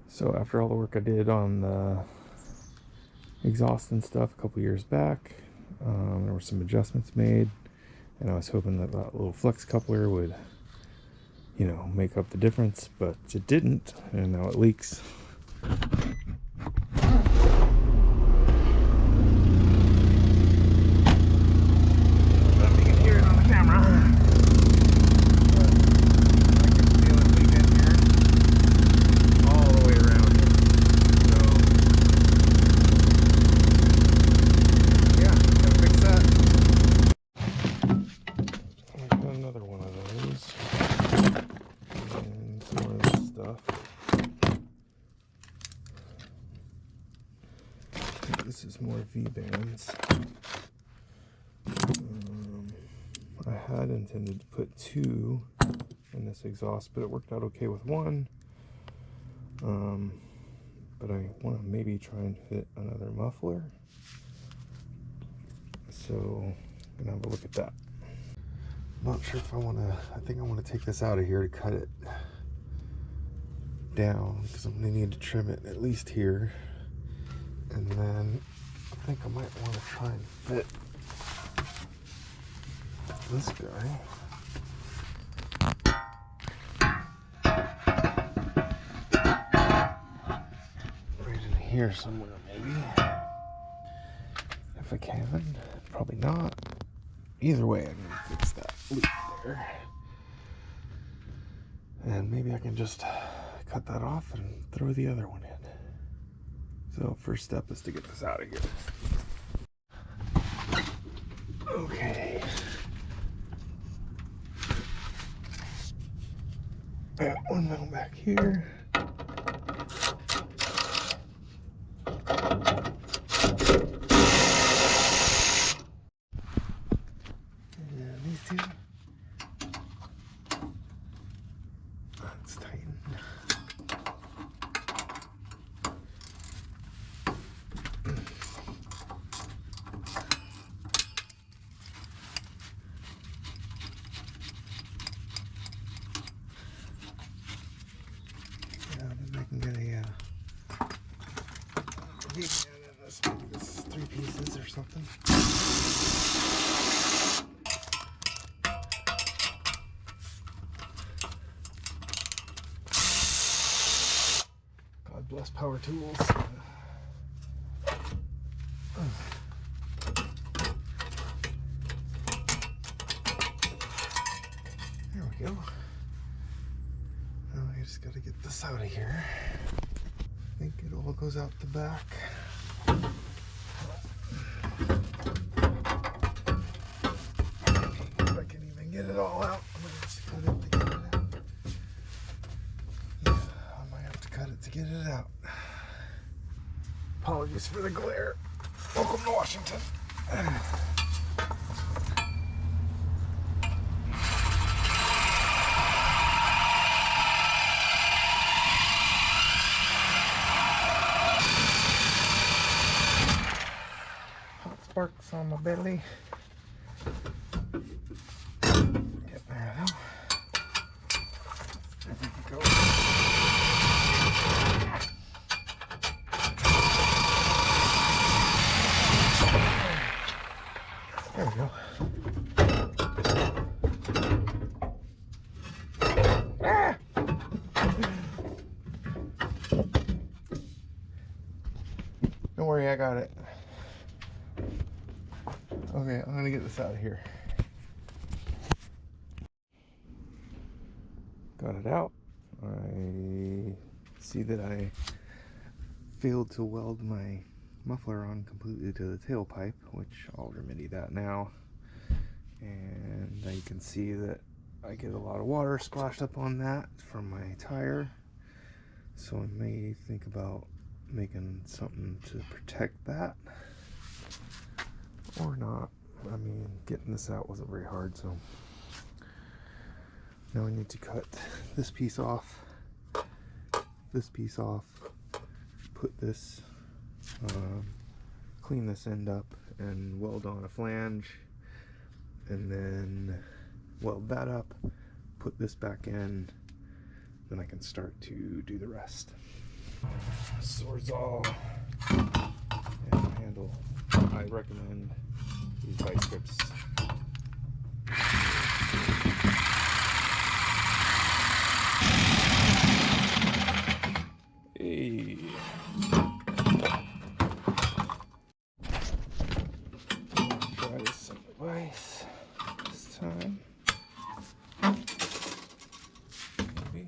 So after all the work I did on the exhaust and stuff a couple years back, there were some adjustments made, and I was hoping that that little flex coupler would, make up the difference, but it didn't, and now it leaks. This is more V-bands. I had intended to put 2 in this exhaust, but it worked out okay with 1. But I want to maybe try and fit another muffler. So I'm gonna have a look at that. I'm not sure if I want to. I think I want to take this out of here to cut it down, because I'm gonna need to trim it at least here. And then I think I might want to try and fit this guy. Right in here somewhere, maybe. If I can. Probably not. Either way, I'm going to fix that leak there. And maybe I can just cut that off and throw the other one in. So first step is to get this out of here. Okay. That one now back here. And these two. That's tightened. This is 3 pieces or something. God bless power tools. There we go. Now I just gotta get this out of here. I think it all goes out the back. If I can even get it all out, I'm gonna just cut it to get it out. Yeah, I might have to cut it to get it out. Apologies for the glare. Welcome to Washington. Sparks on my belly. Get there though. There we go. There we go. Ah! Don't worry, I got it. Okay, I'm gonna get this out of here. Got it out. I see that I failed to weld my muffler on completely to the tailpipe, which I'll remedy that now. And now you can see that I get a lot of water splashed up on that from my tire. So I may think about making something to protect that. Or not. I mean, getting this out wasn't very hard, so now I need to cut this piece off, put this, clean this end up and weld on a flange, and then weld that up, put this back in, then I can start to do the rest. Sawzall and handle. I recommend these vice grips. Hey. Try some device this time. Maybe.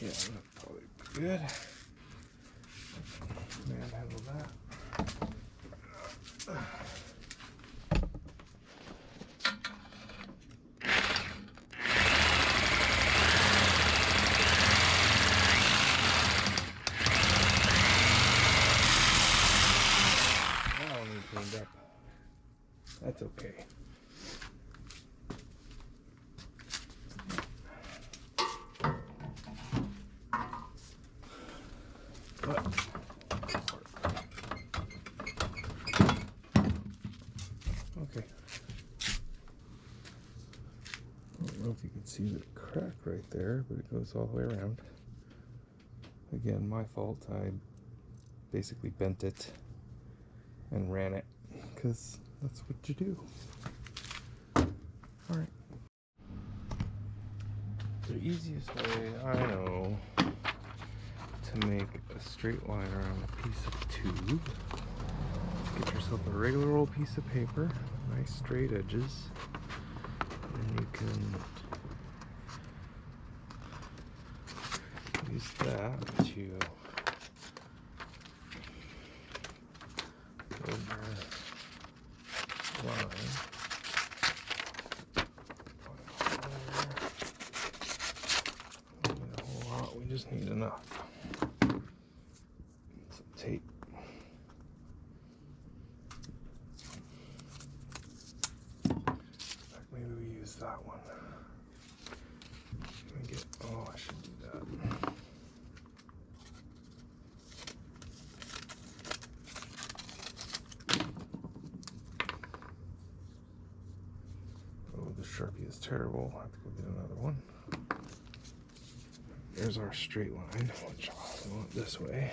Yeah, that'll probably be good. Manhandle that. That one needs cleaned up. That's okay. But okay. I don't know if you can see the crack right there, but it goes all the way around. Again, my fault. I basically bent it and ran it because that's what you do. All right. The easiest way I know to make a straight line around a piece of tube, get yourself a regular old piece of paper, nice straight edges, and you can use that to build your line. Not a whole lot, we just need enough. Some tape. Maybe we use that one. Let me get, oh, I should do that. Oh, the Sharpie is terrible. I'll have to go get another one. There's our straight line, which I want this way.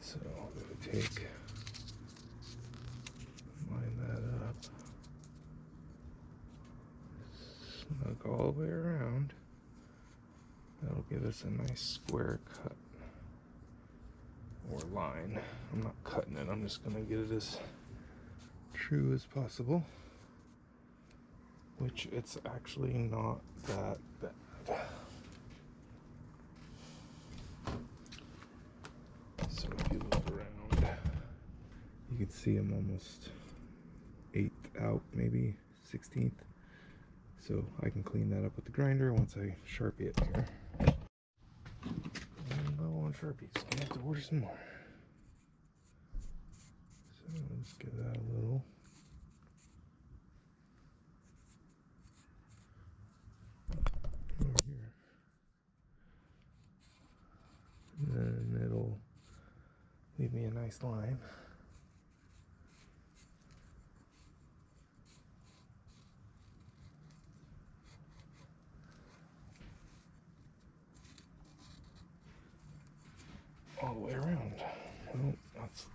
So I'm going to line that up, snug all the way around. That'll give us a nice square cut or line. I'm not cutting it, I'm just going to get it as true as possible, which it's actually not that bad. So if you look around, you can see I'm almost 1/8 out, maybe 1/16. So I can clean that up with the grinder once I Sharpie it here. And low on Sharpies, gonna have to order some more. So let's give that a little. Over here. And then it'll leave me a nice line. All the way around. Well, that's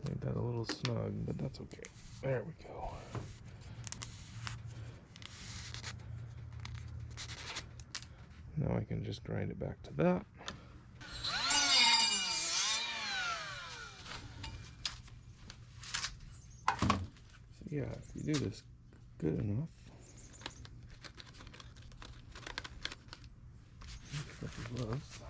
made that a little snug, but that's okay. There we go. Now I can just grind it back to that. So yeah, if you do this good enough, gloves.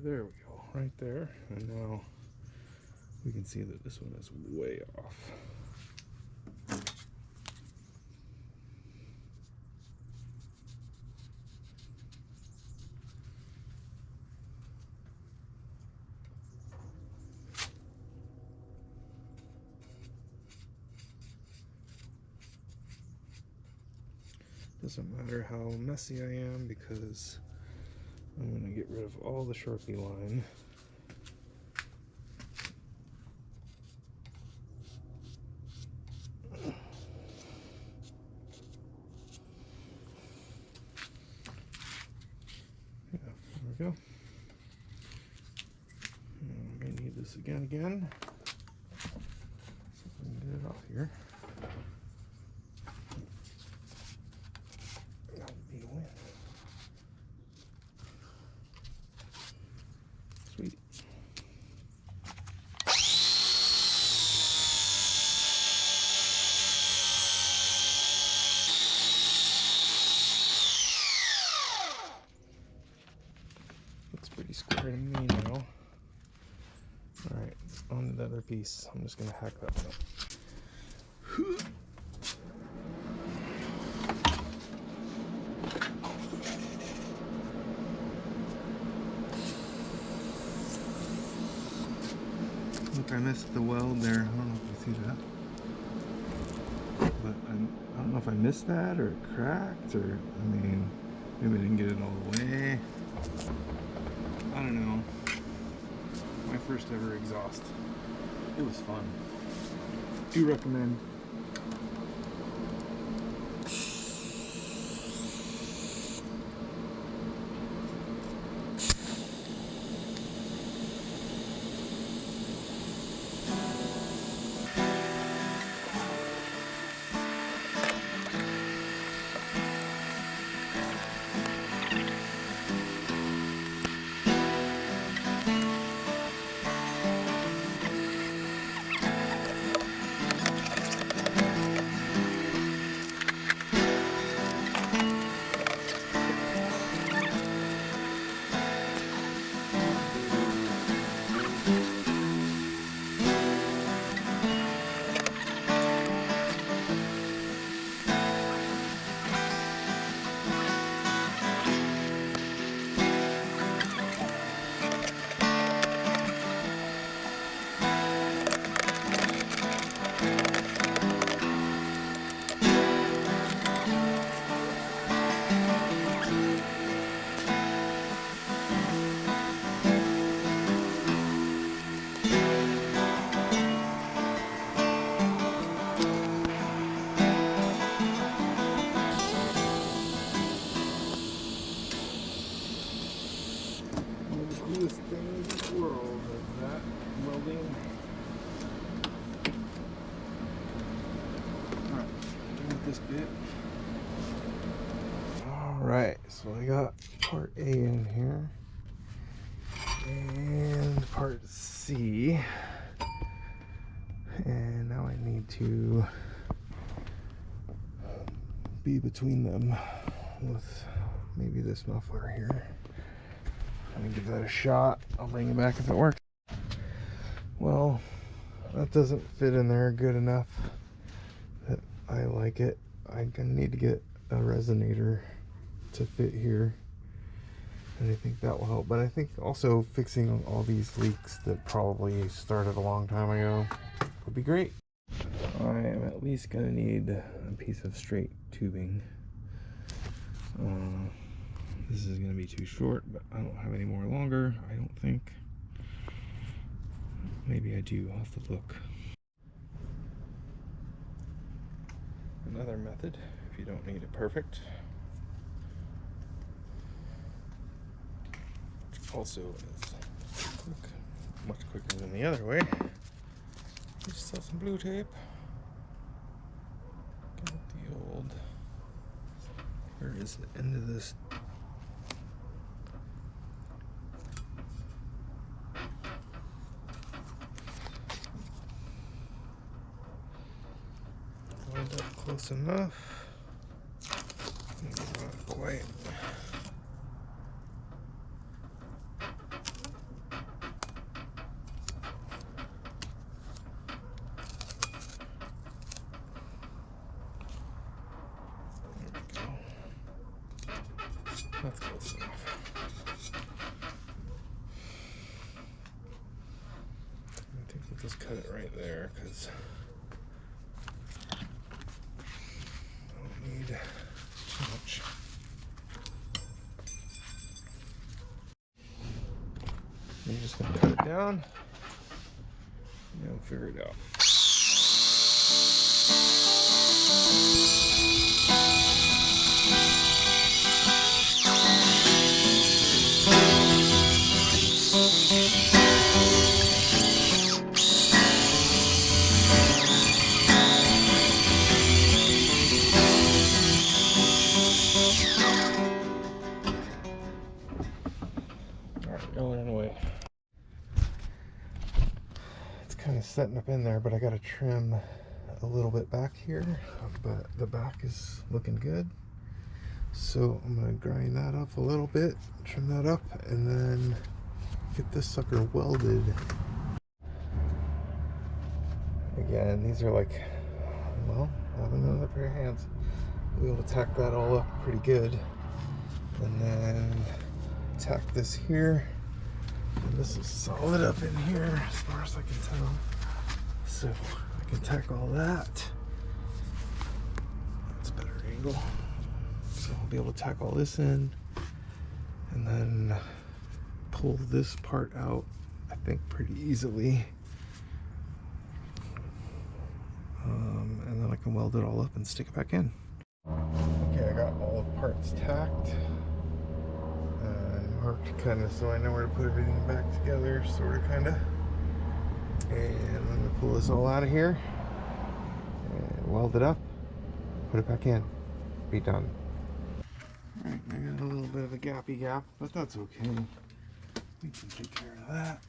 there we go, right there. And now we can see that this one is way off. Doesn't matter how messy I am because I'm going to get rid of all the Sharpie line. Yeah, there we go. I may need this again. So I can get it off here. That would be a win. Sweet. Looks pretty square to me now. Alright, on to the other piece. I'm just going to hack that one up. Look, I missed the weld there. I don't know if you see that. But I don't know if I missed that or it cracked or, I mean, maybe I didn't get it all the way. I don't know. My first ever exhaust. It was fun. Do recommend. Coolest thing in the world is that welding. Alright, get this bit. Alright, so I got part A in here and part C, and now I need to be between them with maybe this muffler here. I'm gonna give that a shot. I'll bring it back if it works. Well, that doesn't fit in there good enough that I like it. I'm gonna need to get a resonator to fit here, and I think that will help. But I think also fixing all these leaks that probably started a long time ago would be great. I am at least gonna need a piece of straight tubing. This is going to be too short, but I don't have any more longer, I don't think. Maybe I do, I'll have to look. Another method, if you don't need it perfect, which also is much quicker than the other way. Just sell some blue tape. Get the old, where is the end of this? Close enough. Not quite. That's close enough. I think we'll just cut it right there because I don't need too much. You're just going to cut it down and we'll figure it out. Going away. It's kind of setting up in there, but I got to trim a little bit back here, but the back is looking good. So I'm going to grind that up a little bit, trim that up, and then get this sucker welded. Again, these are like, well, I have another pair of hands. I'll be able to tack that all up pretty good. And then tack this here. And this is solid up in here as far as I can tell. So I can tack all that. That's a better angle. So I'll be able to tack all this in and then pull this part out, I think, pretty easily. And then I can weld it all up and stick it back in. Okay, I got all the parts tacked and marked kind of so I know where to put everything back together, sort of, kind of. And I'm going to pull this all out of here and weld it up, put it back in, be done. Alright, I got a little bit of a gappy gap, but that's okay. We can take care of that.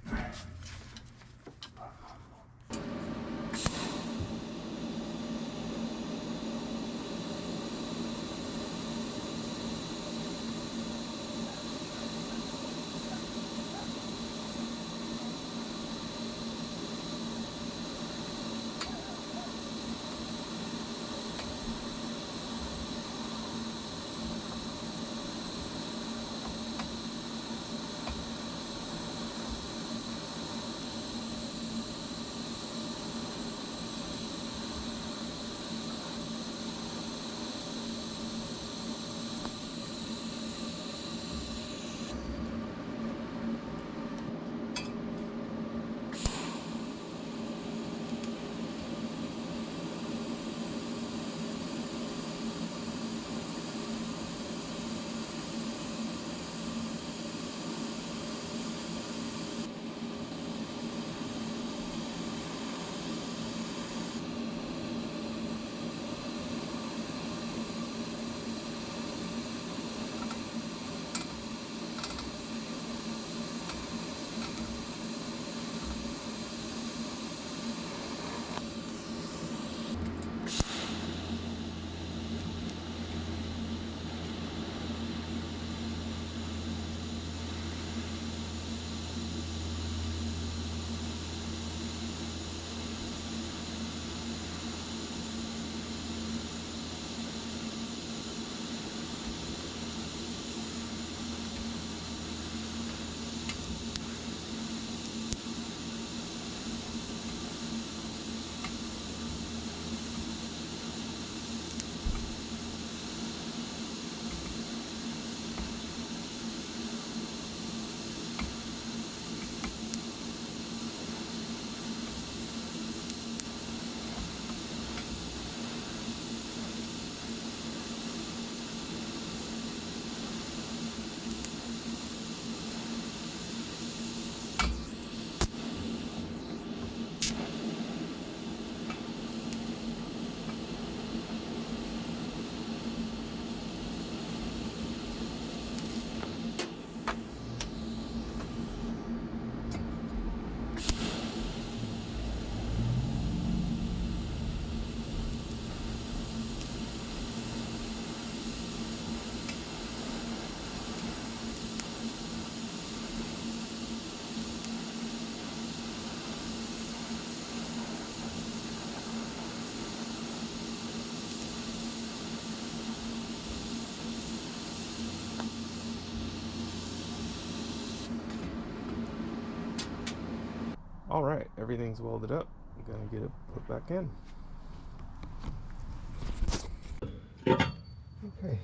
Alright, everything's welded up. I'm gonna get it put back in. Okay.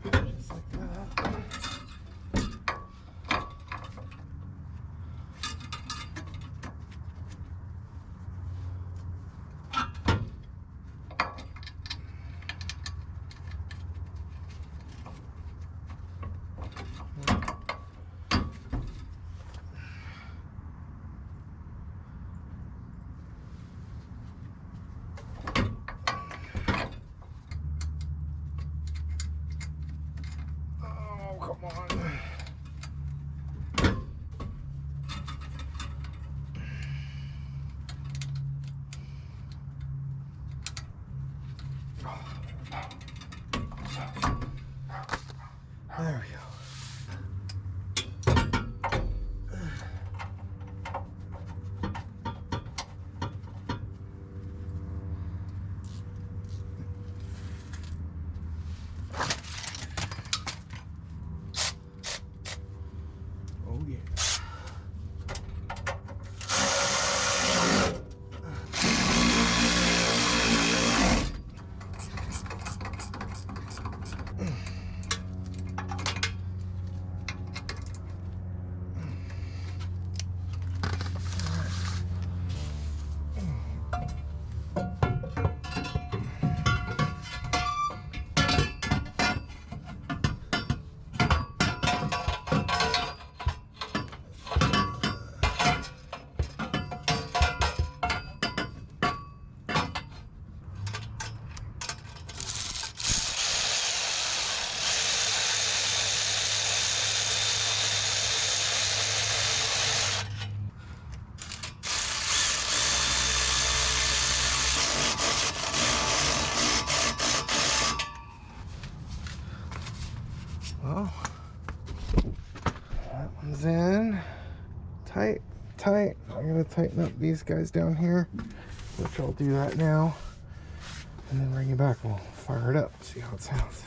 Just like that. Oh, come on. There we go. Oh yeah. Well, that one's in. Tight, tight. I'm gonna tighten up these guys down here, which I'll do that now. And then bring it back. We'll fire it up, see how it sounds.